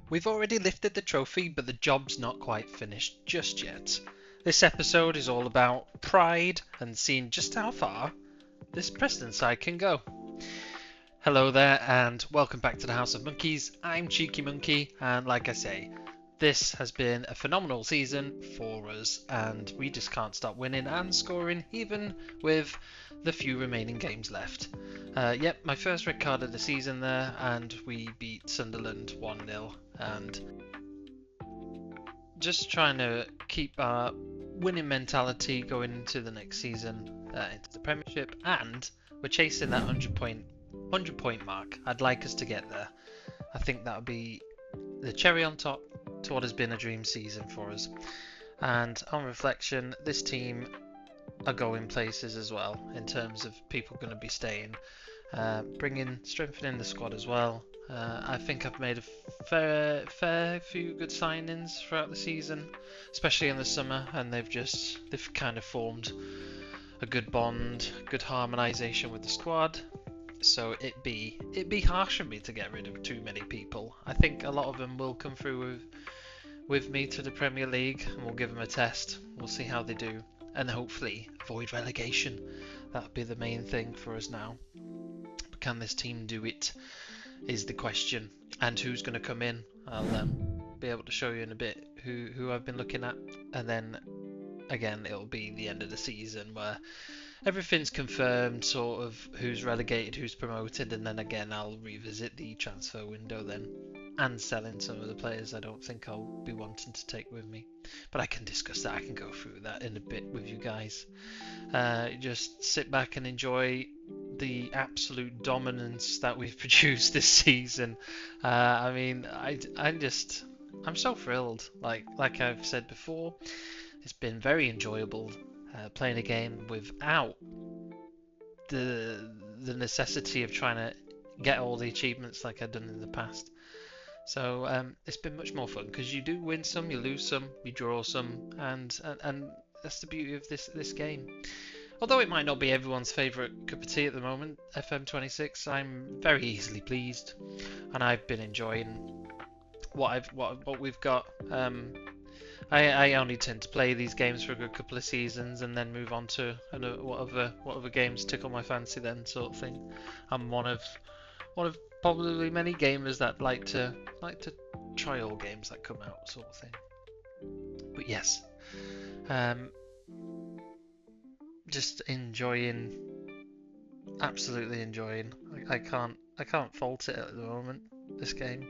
We've already lifted the trophy, but the job's not quite finished just yet. This episode is all about pride and seeing just how far this Preston side can go. Hello there, and welcome back to the House of Munkys. I'm Cheeky Monkey, and like I say, this has been a phenomenal season for us, and we just can't stop winning and scoring, even with the few remaining games left. Yep, my first red card of the season there, and we beat Sunderland 1-0, and just trying to keep our winning mentality going into the next season, into the Premiership, and we're chasing that 100 point mark. I'd like us to get there. I think that would be the cherry on top to what has been a dream season for us. And on reflection, this team are going places as well in terms of people going to be staying, strengthening the squad as well. I think I've made a fair few good signings throughout the season, especially in the summer, and they've kind of formed a good bond, good harmonisation with the squad. So it'd be harsh of me to get rid of too many people. I think a lot of them will come through with me to the Premier League, and we'll give them a test. We'll see how they do, and hopefully avoid relegation. That'll be the main thing for us now. But can this team do it? Is the question. And who's going to come in? I'll be able to show you in a bit who I've been looking at, and then again it'll be the end of the season where everything's confirmed, sort of who's relegated, who's promoted, and then again I'll revisit the transfer window then, and selling some of the players I don't think I'll be wanting to take with me. But I can discuss that, I can go through that in a bit with you guys. Just sit back and enjoy the absolute dominance that we've produced this season. I'm so thrilled. Like I've said before, it's been very enjoyable playing a game without the necessity of trying to get all the achievements like I've done in the past. So it's been much more fun because you do win some, you lose some, you draw some, and that's the beauty of this game. Although it might not be everyone's favourite cup of tea at the moment, FM26, I'm very easily pleased, and I've been enjoying what we've got. I only tend to play these games for a good couple of seasons and then move on to what other games tickle my fancy then, sort of thing. I'm one of probably many gamers that like to try all games that come out, sort of thing. But yes, just enjoying, absolutely enjoying. I can't fault it at the moment. This game,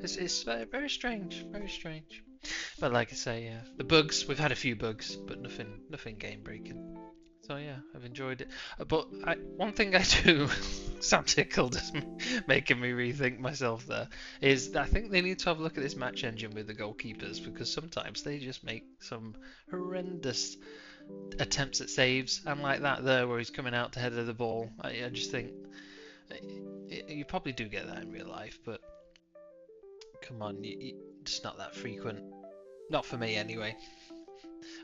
it's very, very strange, very strange. But like I say, yeah, the bugs, we've had a few bugs, but nothing game breaking. So yeah, I've enjoyed it. But one thing I do sound tickled, making me rethink myself there, is that I think they need to have a look at this match engine with the goalkeepers, because sometimes they just make some horrendous attempts at saves, and like that there where he's coming out to header the ball. I just think you probably do get that in real life, but come on, it's not that frequent. Not for me anyway.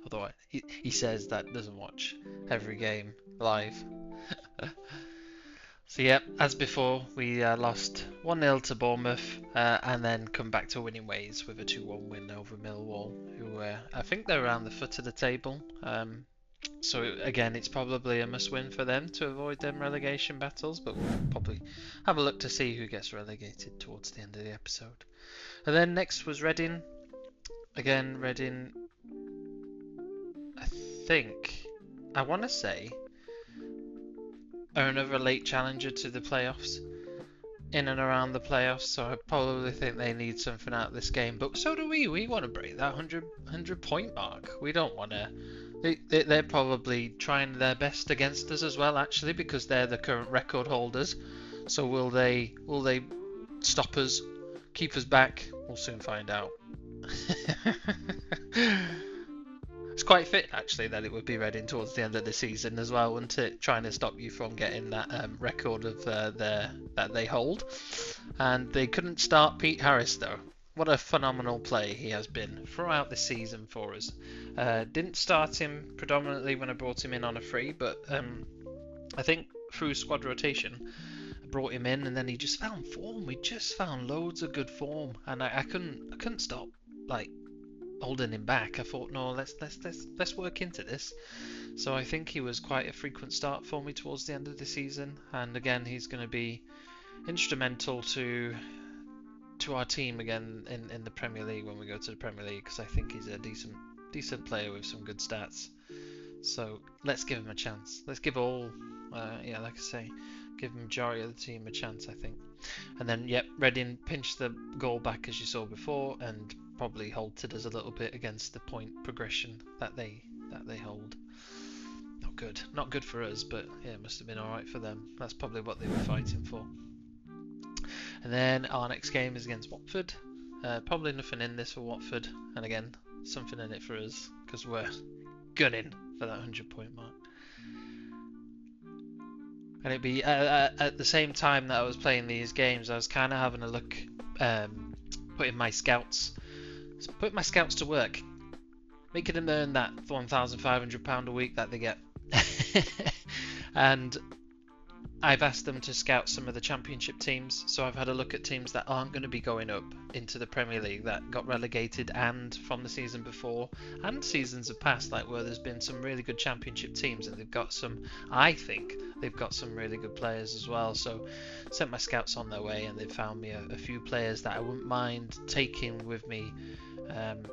Although he says that doesn't watch every game live. So yeah, as before, we lost 1-0 to Bournemouth, and then come back to winning ways with a 2-1 win over Millwall, who I think they're around the foot of the table. So again, it's probably a must-win for them to avoid them relegation battles, but we'll probably have a look to see who gets relegated towards the end of the episode. And then next was Reading. Again, Reading, I want to say, are another late challenger to the playoffs, in and around the playoffs, so I probably think they need something out of this game. But so do we. We want to break that 100 point mark. We don't want to. They're probably trying their best against us as well, actually, because they're the current record holders. So will they stop us, keep us back? We'll soon find out. It's quite fit, actually, that it would be Reading towards the end of the season as well, wouldn't it? Trying to stop you from getting that record of that they hold. And they couldn't start Pete Harris, though. What a phenomenal play he has been throughout the season for us. Didn't start him predominantly when I brought him in on a free, but I think through squad rotation, I brought him in, and then he just found form. We just found loads of good form, and I couldn't stop like holding him back. I thought, no, let's work into this. So I think he was quite a frequent start for me towards the end of the season, and again he's going to be instrumental to our team again in the Premier League when we go to the Premier League, because I think he's a decent player with some good stats. So let's give him a chance. Let's give all, like I say, give the majority of the team a chance, I think. And then, yep, Reading pinched the goal back as you saw before, and probably halted us a little bit against the point progression that they hold. Not good for us, but yeah, it must have been alright for them. That's probably what they were fighting for. And then our next game is against Watford. Probably nothing in this for Watford, and again, something in it for us, because we're gunning for that 100-point mark. And it'd be at the same time that I was playing these games, I was kind of having a look, putting my scouts to work, making them earn that £1,500 a week that they get. And I've asked them to scout some of the championship teams, so I've had a look at teams that aren't going to be going up into the Premier League, that got relegated, and from the season before and seasons have passed, like where there's been some really good championship teams, and they've got some, I think they've got some really good players as well. So sent my scouts on their way, and they've found me a few players that I wouldn't mind taking with me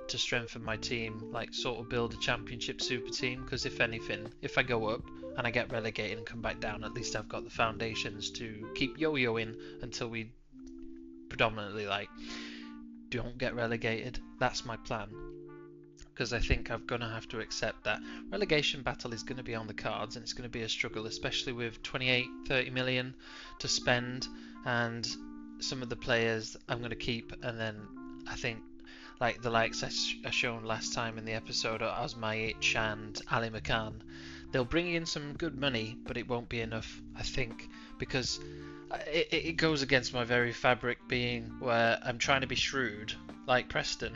to strengthen my team, like sort of build a championship super team, because if anything, if I go up and I get relegated and come back down, at least I've got the foundations to keep yo-yoing until we predominantly don't get relegated. That's my plan, because I think I'm going to have to accept that relegation battle is going to be on the cards, and it's going to be a struggle, especially with 28-30 million to spend, and some of the players I'm going to keep, and then I think like the likes I shown last time in the episode are Osmaic and Ali McCann. They'll bring in some good money, but it won't be enough, I think, because it goes against my very fabric being where I'm trying to be shrewd, like Preston,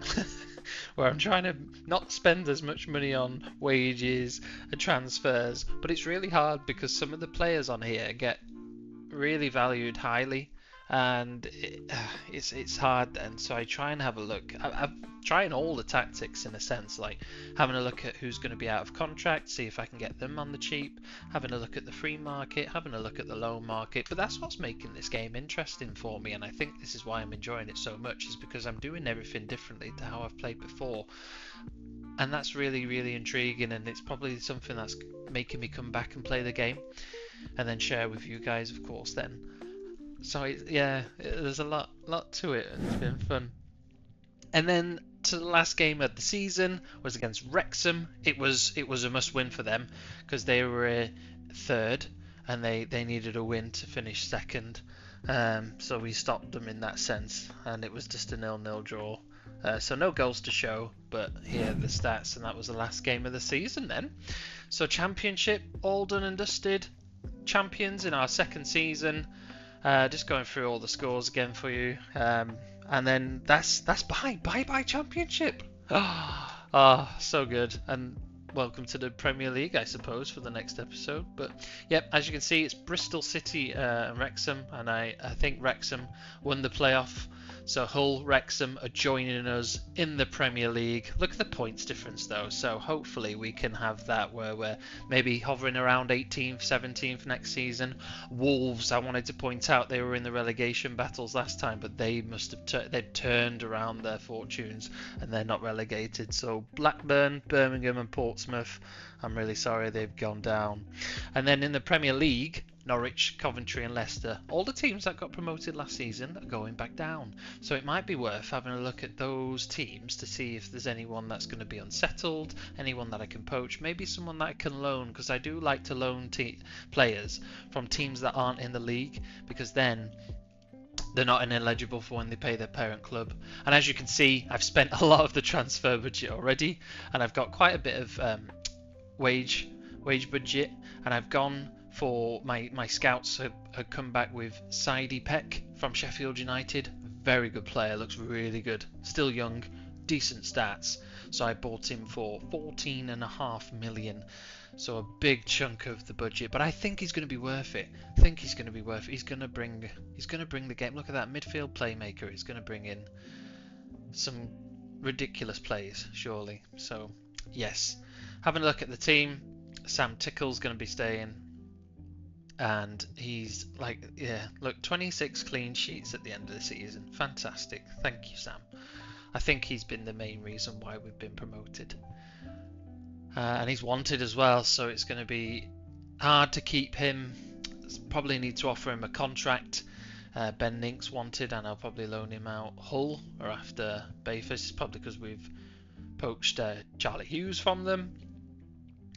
where I'm trying to not spend as much money on wages and transfers, but it's really hard because some of the players on here get really valued highly, and it's hard then. So I try and have a look. I'm trying all the tactics in a sense, like having a look at who's going to be out of contract, see if I can get them on the cheap, having a look at the free market, having a look at the loan market. But that's what's making this game interesting for me, and I think this is why I'm enjoying it so much, is because I'm doing everything differently to how I've played before, and that's really, really intriguing, and it's probably something that's making me come back and play the game and then share with you guys, of course, then. So there's a lot to it, and it's been fun. And then to the last game of the season was against Wrexham. It was a must win for them, because they were third and they needed a win to finish second. So we stopped them in that sense, and it was just a 0-0 draw. So no goals to show, but here are the stats, and that was the last game of the season then. So Championship all done and dusted. Champions in our second season. Just going through all the scores again for you, and then that's bye Championship. So good, and welcome to the Premier League, I suppose, for the next episode. But yep, as you can see, it's Bristol City and Wrexham, and I think Wrexham won the playoff. So Hull, Wrexham are joining us in the Premier League. Look at the points difference though, so hopefully we can have that where we're maybe hovering around 18th, 17th next season. Wolves, I wanted to point out, they were in the relegation battles last time, but they must have they've turned around their fortunes and they're not relegated. So Blackburn, Birmingham and Portsmouth, I'm really sorry they've gone down. And then in the Premier League, Norwich, Coventry and Leicester, all the teams that got promoted last season are going back down. So it might be worth having a look at those teams to see if there's anyone that's going to be unsettled, anyone that I can poach, maybe someone that I can loan, because I do like to loan players from teams that aren't in the league, because then they're not ineligible for when they pay their parent club. And as you can see, I've spent a lot of the transfer budget already, and I've got quite a bit of wage budget, and I've gone for my scouts have come back with Saidi Peck from Sheffield United. Very good player, looks really good. Still young, decent stats. So I bought him for 14.5 million. So a big chunk of the budget, but I think he's going to be worth it. I think he's going to be worth it. He's going to bring the game. Look at that midfield playmaker. He's going to bring in some ridiculous plays, surely. So yes, having a look at the team. Sam Tickle's going to be staying, and he's like, yeah, look, 26 clean sheets at the end of the season. Fantastic. Thank you, Sam. I think he's been the main reason why we've been promoted. And he's wanted as well, so it's going to be hard to keep him. Probably need to offer him a contract. Ben Nink's wanted, and I'll probably loan him out Hull or after Bayford. It's probably because we've poached Charlie Hughes from them.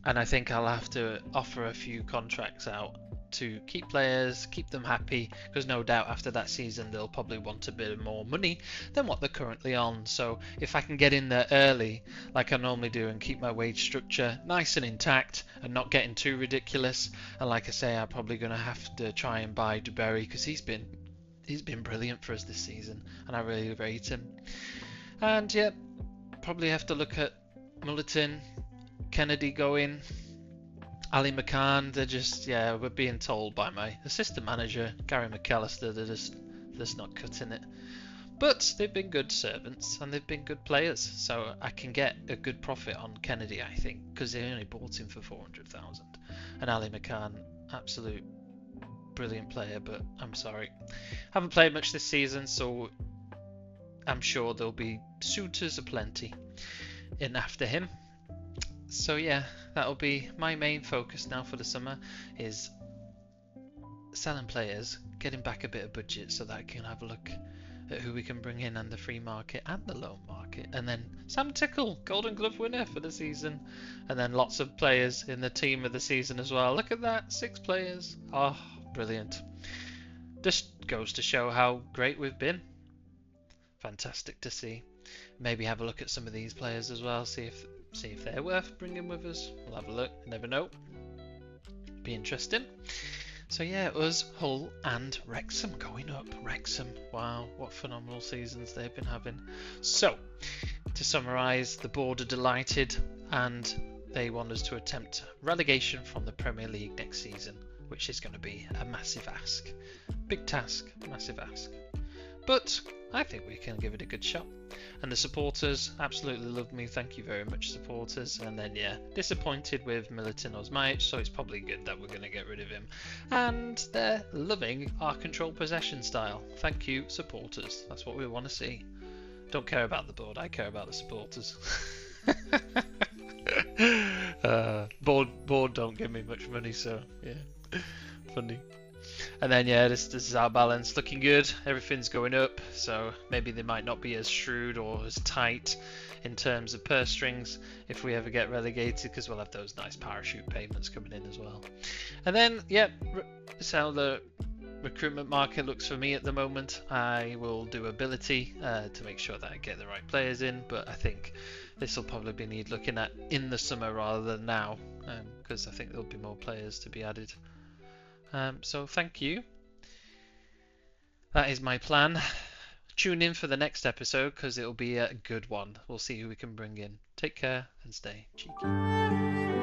And I think I'll have to offer a few contracts out to keep players, keep them happy, because no doubt after that season they'll probably want a bit more money than what they're currently on. So if I can get in there early like I normally do and keep my wage structure nice and intact and not getting too ridiculous, and like I say, I'm probably going to have to try and buy DeBerry because he's been brilliant for us this season and I really rate him. And yeah, probably have to look at Mulliton, Kennedy going, Ali McCann. They're just, yeah, we're being told by my assistant manager, Gary McAllister, they're just not cutting it. But they've been good servants and they've been good players, so I can get a good profit on Kennedy, I think, because they only bought him for 400,000. And Ali McCann, absolute brilliant player, but I'm sorry, haven't played much this season, so I'm sure there'll be suitors aplenty in after him. So yeah, that'll be my main focus now for the summer, is selling players, getting back a bit of budget so that I can have a look at who we can bring in and the free market and the loan market. And then Sam Tickle, Golden Glove winner for the season. And then lots of players in the team of the season as well. Look at that, 6 players. Oh, brilliant. Just goes to show how great we've been. Fantastic to see. Maybe have a look at some of these players as well, see if they're worth bringing with us. We'll have a look, never know. Be interesting. So yeah, it was Hull and Wrexham going up. Wrexham, wow, what phenomenal seasons they've been having. So, to summarise, the board are delighted and they want us to attempt relegation from the Premier League next season, which is going to be a massive ask. Big task, massive ask. But I think we can give it a good shot. And the supporters absolutely loved me. Thank you very much, supporters. And then, yeah, disappointed with Militin Osmajic, so it's probably good that we're going to get rid of him. And they're loving our control possession style. Thank you, supporters. That's what we want to see. Don't care about the board. I care about the supporters. Board don't give me much money, so yeah, funny. And then yeah, this is our balance, looking good, everything's going up, so maybe they might not be as shrewd or as tight in terms of purse strings if we ever get relegated, because we'll have those nice parachute payments coming in as well. And then yeah, that's how the recruitment market looks for me at the moment. I will do ability to make sure that I get the right players in, but I think this will probably need looking at in the summer rather than now, because I think there'll be more players to be added. So thank you. That is my plan. Tune in for the next episode because it'll be a good one. We'll see who we can bring in. Take care and stay cheeky.